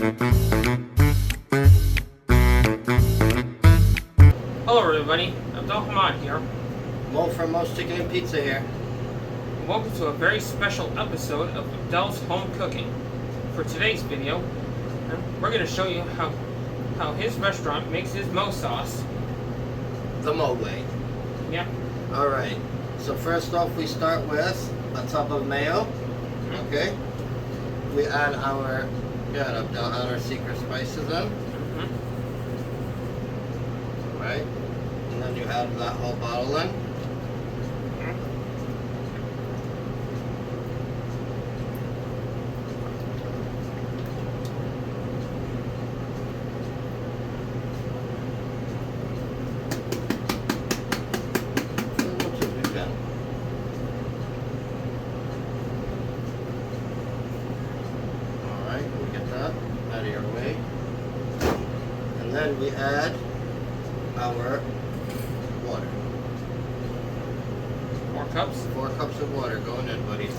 Hello everybody, Abdel here. Mo from Mo's Chicken and Pizza here. Welcome to a very special episode of Abdel's Home Cooking. For today's video, we're going to show you how his restaurant makes his Mo sauce. The Mo way. Yeah. Alright, so first off we start with a tub of mayo. Okay. We add our, add our secret spices in. Right? And then you add that whole bottle in. Out of your way. And then we add our water. 4 cups? 4 cups of water going in, buddy.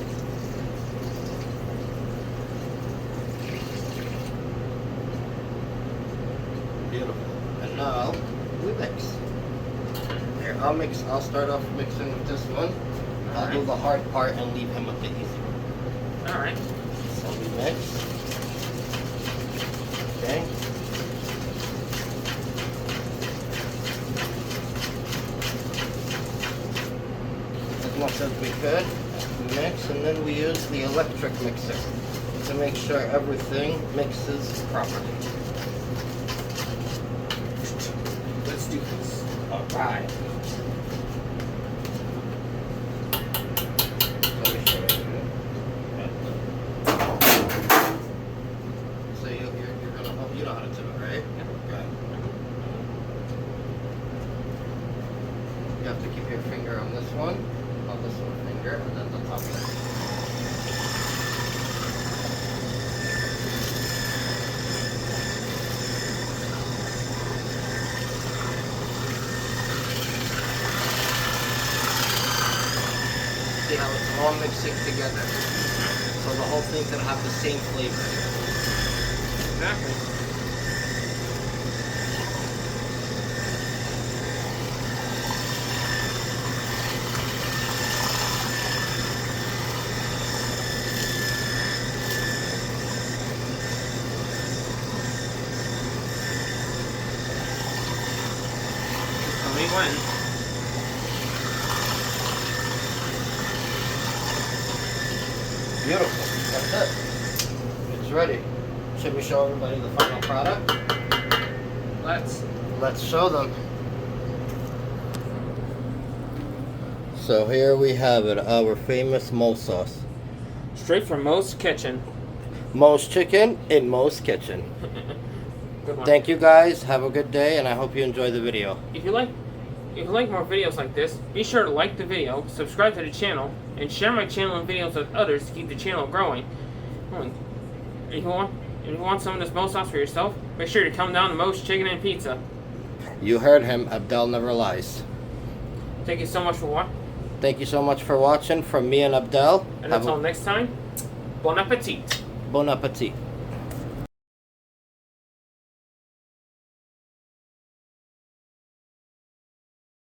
Beautiful. And now we mix. Here, I'll start off mixing with this one. I'll do the hard part and leave him with the easy one. Alright. So we mix. Okay. As much as we could, mix, and then we use the electric mixer to make sure everything mixes properly. Let's do this. Alright. Let me show you. So you're gonna help, you know how to do it, right? Yeah. Okay. You have to keep your finger on this one finger, and then the top one. See how it's all mixing together, so the whole thing can have the same flavor. Exactly. So we went. Beautiful. That's it. It's ready. Should we show everybody the final product? Let's show them. So here we have it, our famous Mo sauce. Straight from Mo's kitchen. Mo's Chicken in Mo's Kitchen. Good one. Thank you guys. Have a good day, and I hope you enjoy the video. If you like more videos like this, be sure to like the video, subscribe to the channel, and share my channel and videos with others to keep the channel growing. If you want some of this Mo sauce for yourself, make sure to come down to Mo's Chicken and Pizza. You heard him. Abdel never lies. Thank you so much for watching. Thank you so much for watching from me and Abdel. And until next time, bon appetit. Bon appetit.